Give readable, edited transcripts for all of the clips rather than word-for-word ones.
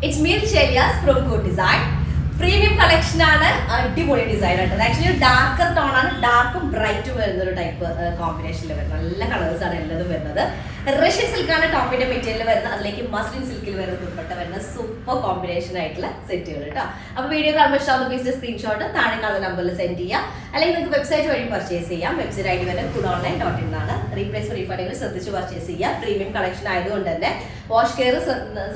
It's me, Shelias from Good Design. Premium collection ആണ് അടിപൊളി design ആയിട്ട് ആക്ച്വലി ഡാർക്കർ ടോൺ ആണ് ഡാർക്കും ബ്രൈറ്റും വരുന്ന ഒരു ടൈപ്പ് കോമ്പിനേഷനിൽ വരുന്നത് നല്ല കളേഴ്സ് ആണ് എല്ലാതും വരുന്നത് റഷ്യൻ സിൽക്കാണ് ടോപ്പിന്റെ മെറ്റീരിയൽ വരുന്നത് അതിലേക്ക് മസ്ലിൻ സിൽക്കിൽ വരുന്ന ദുപ്പട്ട വരുന്ന സൂപ്പർ കോമ്പിനേഷൻ ആയിട്ടുള്ള സെറ്റുകൾ കേട്ടോ അപ്പോൾ വീഡിയോ കാണുമ്പോൾ ഇഷ്ടമാകുന്ന പീസിന്റെ സ്ക്രീൻഷോട്ട് താഴെ കാണുന്ന നമ്പറിൽ സെൻഡ് ചെയ്യുക അല്ലെങ്കിൽ നിങ്ങൾക്ക് വെബ്സൈറ്റ് വഴി പർച്ചേസ് ചെയ്യാം വെബ്സൈറ്റ് ഐ ഡി വരുന്നത് goodonline.in ആണ് റീപ്ലേസ് റീഫണ്ടുകൾ ശ്രദ്ധിച്ച് പർച്ചേസ് ചെയ്യുക പ്രീമിയം കളക്ഷൻ ആയതുകൊണ്ട് തന്നെ വാഷ് കെയർ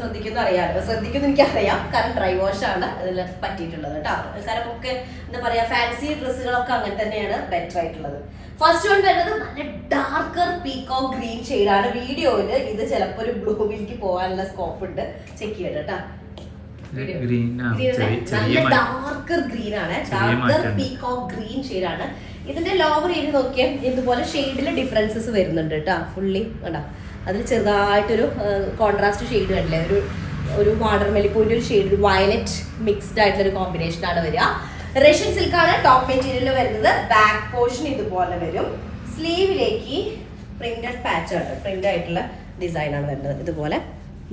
ശ്രദ്ധിക്കുന്നു അറിയാമല്ലോ ശ്രദ്ധിക്കുന്നു എനിക്കറിയാം കാരണം ഡ്രൈ വാഷ് ആണ് അതിൽ പറ്റിയിട്ടുള്ളത് കേട്ടോ കാരണം ഒക്കെ എന്താ പറയാ ഫാൻസി ഡ്രസ്സുകളൊക്കെ അങ്ങനെ തന്നെയാണ് ബെറ്റർ ആയിട്ടുള്ളത് ഫസ്റ്റ് വൺ വരുന്നത് നല്ല ഡാർക്കർ പീക്കോ ഗ്രീൻ ഷെയ്ഡാണ് വീഡിയോയില് ഇത് ചിലപ്പോൾ ഒരു ബ്ലൂവിലേക്ക് പോകാനുള്ള സ്കോപ്പ് ഉണ്ട് ചെക്ക് ചെയ്യട്ടെ നല്ല ഡാർക്കർ ഗ്രീൻ ആണ് ഡാർക്കർ പീക്കോ ഗ്രീൻ ഷെയ്ഡാണ് ഇതിന്റെ ലോവർ ഏരിയ നോക്കിയാൽ ഇതുപോലെ ഷെയ്ഡിൽ ഡിഫറൻസസ് വരുന്നുണ്ട് കേട്ടോ ഫുള്ളി കണ്ടോ അതിൽ ചെറുതായിട്ടൊരു കോൺട്രാസ്റ്റ് ഷെയ്ഡ് കണ്ടില്ലേ ഒരു വാട്ടർ മെലിപ്പോയിന്റെ ഒരു ഷെയ്ഡ് ഒരു വയലറ്റ് മിക്സ്ഡ് ആയിട്ടുള്ള ഒരു കോമ്പിനേഷൻ ആണ് വരിക റഷ്യൻ സിൽക്കാണ് ടോപ്പ് മെറ്റീരിയൽ വരുന്നത് ബാക്ക് പോർഷൻ ഇതുപോലെ വരും സ്ലീവിലേക്ക് പ്രിന്റഡ് പാച്ച് ആണ് പ്രിന്റ് ആയിട്ടുള്ള ഡിസൈൻ ആണ് വരുന്നത് ഇതുപോലെ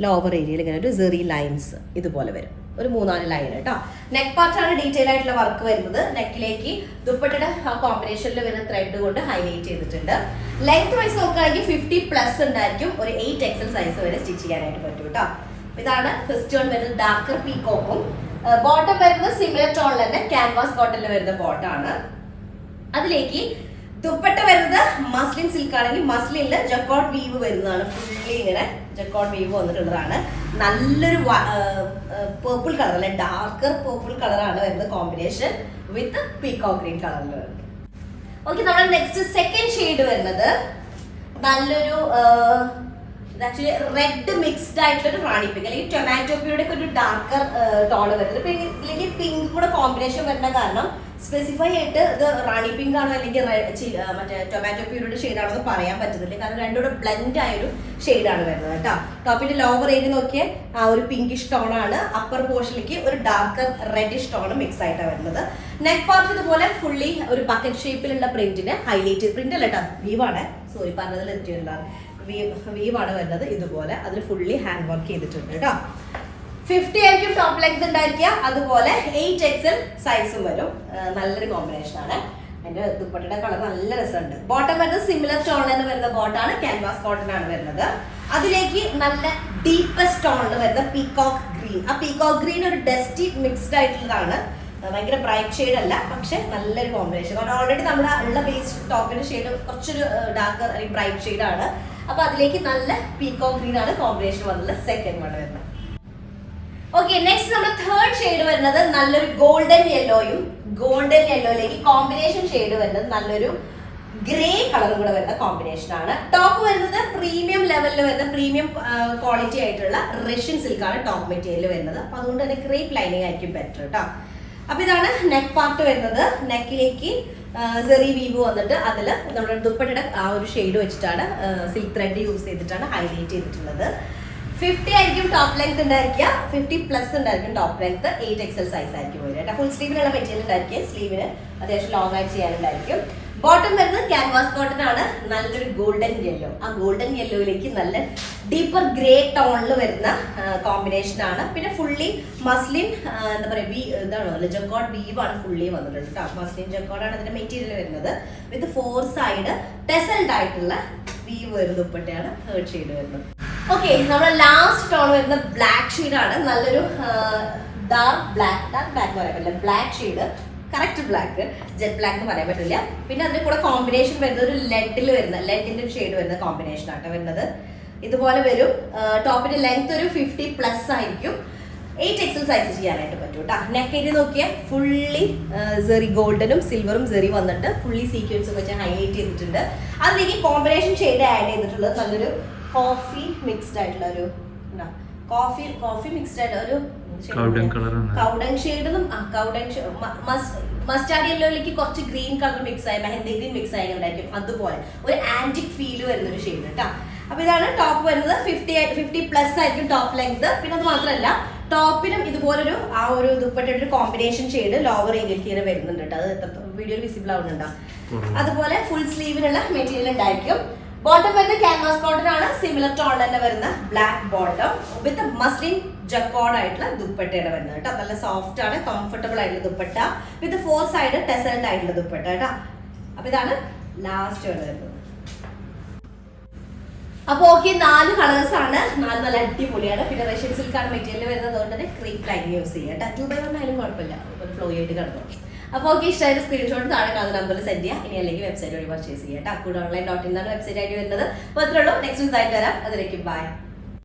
ലോവർ ഏരിയയിൽ ഇങ്ങനെ ഒരു സെറി ലൈൻസ് ഇതുപോലെ വരും ഒരു 3-4 ലൈൻ കേട്ടോ നെക്ക് പാർട്ടാണ് ഡീറ്റെയിൽ ആയിട്ടുള്ള വർക്ക് വരുന്നത് നെക്കിലേക്ക് ദുപ്പട്ടയുടെ കോമ്പിനേഷനിൽ വരുന്ന ത്രെഡ് കൊണ്ട് ഹൈലൈറ്റ് ചെയ്തിട്ടുണ്ട് ലെങ്ത് വൈസ് നോക്കുകയാണെങ്കിൽ 50+ ഉണ്ടായിരിക്കും ഒരു 8XL സൈസ് വരെ സ്റ്റിച്ച് ചെയ്യാനായിട്ട് പറ്റും കേട്ടോ ഇതാണ് ഫസ്റ്റ് വൺ വരുന്നത് ഡാർക്കർ പീക്കോക്കും ബോട്ടം വരുന്നത് സിമിലർ ടോണിൽ തന്നെ ക്യാൻവാസ് കോട്ടണിൽ വരുന്ന ബോട്ടാണ് അതിലേക്ക് ദുപ്പട്ട വരുന്നത് മസ്ലിൻ സിൽക്ക് ആണെങ്കിൽ മസ്ലിനിൽ ജക്കോട്ട് വീവ് വരുന്നതാണ് ഫുള്ളി ഇങ്ങനെ ജക്കോട്ട് വീവ് വന്നിട്ടുള്ളതാണ് നല്ലൊരു പേർപ്പിൾ കളർ അല്ലെ ഡാർക്കർ പേർപ്പിൾ കളറാണ് വരുന്നത് കോമ്പിനേഷൻ വിത്ത് പീക്കോ ഗ്രീൻ കളറിൽ വരുന്നത് ഓക്കെ നമ്മുടെ നെക്സ്റ്റ് സെക്കൻഡ് ഷെയ്ഡ് വരുന്നത് നല്ലൊരു ആക്ച്വലി റെഡ് മിക്സ്ഡ് ആയിട്ടുള്ള ഒരു റാണി പിങ്ക് അല്ലെങ്കിൽ ടൊമാറ്റോ പ്യൂരുടെ ഒക്കെ ഒരു ഡാർക്കർ ടോൺ വരുന്നത് അല്ലെങ്കിൽ പിങ്ക് കൂടെ കോമ്പിനേഷൻ വരുന്ന കാരണം സ്പെസിഫൈ ആയിട്ട് ഇത് റാണി പിങ്ക് ആണോ അല്ലെങ്കിൽ മറ്റേ ടൊമാറ്റോ പ്യൂരുടെ ഷെയ്ഡാണോ പറയാൻ പറ്റുന്നില്ല കാരണം രണ്ടും കൂടെ ബ്ലെൻഡ് ആയ ഒരു ഷെയ്ഡാണ് വരുന്നത് കേട്ടോ ടോപ്പിന്റെ ലോവർ ഏരിയ നോക്കിയാൽ ആ ഒരു പിങ്കിഷ് ടോൺ ആണ് അപ്പർ പോർഷനിലേക്ക് ഒരു ഡാർക്കർ റെഡിഷ് ടോൺ മിക്സ് ആയിട്ടാണ് വരുന്നത് നെക്ക് പാർട്ട് ഇതുപോലെ ഫുള്ളി ഒരു ബക്കറ്റ് ഷേപ്പിലുള്ള പ്രിന്റിന് ഹൈലൈറ്റ് പ്രിന്റ് അല്ല കേട്ടോ വീവാണ് സോറി പറഞ്ഞതിൽ എത്തിയിട്ടുള്ളതാണ് വീവാണ് വരുന്നത് ഇതുപോലെ അതിൽ ഫുള്ളി ഹാൻഡ് വർക്ക് ചെയ്തിട്ടുണ്ട് കേട്ടോ 50 ആയിരിക്കും ടോപ്പ് ലെങ്ത് ഉണ്ടായിരിക്കുക അതുപോലെ 8XL സൈസും വരും നല്ലൊരു കോമ്പിനേഷൻ ആണ് അതിന്റെ ദുപ്പട്ടയുടെ കളർ നല്ല രസമുണ്ട് ബോട്ടം വരുന്നത് സിമിലർ ടോണിൽ തന്നെ വരുന്ന ബോട്ടാണ് ക്യാൻവാസ് കോട്ടൺ ആണ് വരുന്നത് അതിലേക്ക് നല്ല ഡീപ്പസ്റ്റ് ടോണിൽ വരുന്ന പീകോക്ക് ഗ്രീൻ ആ പീകോക്ക് ഗ്രീൻ ഒരു ഡസ്റ്റി മിക്സ്ഡ് ആയിട്ടുള്ളതാണ് ഭയങ്കര ബ്രൈറ്റ് ഷെയ്ഡ് അല്ല പക്ഷെ നല്ലൊരു കോമ്പിനേഷൻ കാരണം ഓൾറെഡി നമ്മുടെ ഉള്ള ബേസ് ടോപ്പിന്റെ ഷെയ്ഡ് കുറച്ചൊരു ഡാർക്കർ അല്ലെങ്കിൽ ബ്രൈറ്റ് ഷെയ്ഡ് ആണ് അപ്പൊ അതിലേക്ക് നല്ല പീകോക്ക് ഗ്രീൻ ആണ് കോമ്പിനേഷൻ വന്നത് സെക്കൻഡ് വൺ വരുന്നത് ഓക്കെ നെക്സ്റ്റ് നമ്മുടെ തേർഡ് ഷെയ്ഡ് വരുന്നത് നല്ലൊരു ഗോൾഡൻ യെല്ലോയിലേക്ക് കോമ്പിനേഷൻ ഷെയ്ഡ് വരുന്നത് നല്ലൊരു ഗ്രേ കളറും കൂടെ വരുന്ന കോമ്പിനേഷൻ ആണ് ടോപ്പ് വരുന്നത് പ്രീമിയം ലെവലിൽ വരുന്ന പ്രീമിയം ക്വാളിറ്റി ആയിട്ടുള്ള റഷ്യൻ സിൽക്കാണ് ടോപ്പ് മെറ്റീരിയൽ വരുന്നത് അപ്പൊ അതുകൊണ്ട് തന്നെ ക്രേപ്പ് ലൈനിങ് ആയിരിക്കും ബെറ്റർ കേട്ടോ അപ്പൊ ഇതാണ് നെക്ക് പാർട്ട് വരുന്നത് നെക്കിലേക്ക് സെറി വീവ് വന്നിട്ട് അതിൽ നമ്മുടെ ദുപ്പട്ടയുടെ ആ ഒരു ഷെയ്ഡ് വെച്ചിട്ടാണ് സിൽക്ക് ത്രെഡ് യൂസ് ചെയ്തിട്ടാണ് ഹൈലൈറ്റ് ചെയ്തിട്ടുള്ളത് 50 ആയിരിക്കും ടോപ്പ് ലെങ്ത് ഉണ്ടായിരിക്കുക 50+ ഉണ്ടായിരിക്കും ടോപ്പ് ലെങ്ത് 8XL സൈസ് ആയിരിക്കും വരിക കേട്ടോ ഫുൾ സ്ലീവിനുള്ള മെറ്റീരിയൽ ഉണ്ടായിരിക്കും സ്ലീവിന് അത്യാവശ്യം ലോങ് ആയിട്ട് ചെയ്യാനുണ്ടായിരിക്കും ബോട്ടം വരുന്നത് ക്യാൻവാസ് കോട്ടൺ ആണ് നല്ലൊരു ഗോൾഡൻ യെല്ലോ ആ ഗോൾഡൻ യെല്ലോയിലേക്ക് നല്ല ഡീപ്പർ ഗ്രേ ടോണിൽ വരുന്ന കോമ്പിനേഷൻ ആണ് പിന്നെ ഫുള്ളി മസ്ലിൻ എന്താ പറയുക ഇതാണോ ജക്കോട്ട് വീവ് ആണ് ഫുള്ളി വന്നിട്ടുണ്ട് കേട്ടോ മസ്ലിൻ ജക്കോട്ട് ആണ് അതിന്റെ മെറ്റീരിയൽ വരുന്നത് വിത്ത് 4 സൈഡ് ടെസൽഡ് ആയിട്ടുള്ള വീവ് വരുന്ന ദുപ്പട്ടയാണ് തേർഡ് ഷെയ്ഡ് വരുന്നത് ഓക്കെ നമ്മുടെ ലാസ്റ്റ് ടോൺ വരുന്ന ബ്ലാക്ക് ഷെയ്ഡാണ് നല്ലൊരു ഡാർക്ക് ബ്ലാക്ക് എന്ന് പറയാൻ പറ്റില്ല black shade correct black jet black എന്ന് പറയാൻ പറ്റില്ല പിന്നെ അതിന്റെ കൂടെ കോമ്പിനേഷൻ വരുന്നത് ഒരു ലെഡിന്റെ ഷെയ്ഡ് വരുന്ന കോമ്പിനേഷൻ ആട്ടോ വരുന്നത് ഇതുപോലെ വരും ടോപ്പിന്റെ ലെങ്ത് ഒരു 50+ ആയിരിക്കും 8XL സൈസ് ചെയ്യാനായിട്ട് പറ്റും കേട്ടോ നെക്ക് ഏരിയ നോക്കിയാൽ ഫുള്ളി സെറി ഗോൾഡനും സിൽവറും സെറി വന്നിട്ട് ഫുള്ളി സീക്വൻസും വെച്ച് ഹൈലൈറ്റ് ചെയ്തിട്ടുണ്ട് അതിലേക്ക് കോമ്പിനേഷൻ ഷെയ്ഡ് ആഡ് ചെയ്തിട്ടുള്ളത് നല്ലൊരു കോഫി മിക്സ്ഡ് ആയിട്ടുള്ള ഒരു കോഫി മിക്സ്ഡ് ആയിട്ടുള്ള ഒരു കൗഡൻ ഷെയ്ഡും മസ്റ്റാർഡ് യെല്ലോയിലേക്ക് കുറച്ച് ഗ്രീൻ കളർ മിക്സ് ആയി മെഹന്തി ഗ്രീൻ മിക്സ് ആയി ഉണ്ടായിരിക്കും അതുപോലെ ഒരു ആന്റിക് ഫീൽ വരുന്ന ഒരു ഷെയ്ഡ് കേട്ടോ അപ്പൊ ഇതാണ് ടോപ്പ് വരുന്നത് 50+ ആയിരിക്കും ടോപ്പ് ലെങ്ത് പിന്നെ അത് മാത്രമല്ല ടോപ്പിനും ഇതുപോലൊരു ആ ഒരു ദുപ്പട്ടയുടെ ഒരു കോമ്പിനേഷൻ ഷെയ്ഡ് ലോവർ ഏരിയയിലേക്ക് ഇങ്ങനെ വരുന്നുണ്ട് കേട്ടോ അത് വീഡിയോയിൽ വിസിബിൾ ആവുന്നുണ്ടോ അതുപോലെ ഫുൾ സ്ലീവിനുള്ള മെറ്റീരിയൽ ഉണ്ടായിരിക്കും ബോട്ടം വരുന്ന ക്യാൻവാസ് കോട്ടൺ ആണ്, സിമിലർ ടോൺ തന്നെ വരുന്ന ബ്ലാക്ക് ബോട്ടം വിത്ത് മസ്ലിൻ ജക്കോർഡ് ആയിട്ടുള്ള ദുപ്പട്ടയാണ് വരുന്നത് കേട്ടോ. നല്ല സോഫ്റ്റ് ആണ്, കംഫർട്ടബിൾ ആയിട്ടുള്ള ദുപ്പട്ട വിത്ത് 4 സൈഡ് ടെസൽഡ് ആയിട്ടുള്ള ദുപ്പട്ട കേട്ടോ. അപ്പൊ ഇതാണ് ലാസ്റ്റ് വരുന്നത്. അപ്പൊ ഓക്കെ, 4 കളേഴ്സ് ആണ്, 4 നല്ല അടിപൊളിയാണ്. പിന്നെ റഷ്യൻ സിൽക്കാണ് മെറ്റീരിയൽ വരുന്നത്, അതുകൊണ്ട് തന്നെ ക്രീപ്പ് ലൈൻ യൂസ് ചെയ്യാം കേട്ടോ. 2x1 ആയാലും കുഴപ്പമില്ല, ഫ്ലോ ആയിട്ട് കിടക്കും. അപ്പോൾ ഓക്കെ, ഇഷ്ടമായിട്ട് സ്ക്രീൻഷോട്ട് താഴെ കാണുന്ന നമ്പറിൽ സെൻഡ് ചെയ്യാം. ഇനി അല്ലെങ്കിൽ വെബ്സൈറ്റ് വഴി പർച്ചേസ് ചെയ്യാം കേട്ടോ. അക്കൂഡ് ഓൺലൈൻ.in എന്നാണ് വെബ്സൈറ്റ് ആയിട്ട് വരുന്നത്. മാത്രമേ ഉള്ളൂ. നെക്സ്റ്റ് ദിവസമായിട്ട് വരാം. അതിലേക്ക് ബൈ.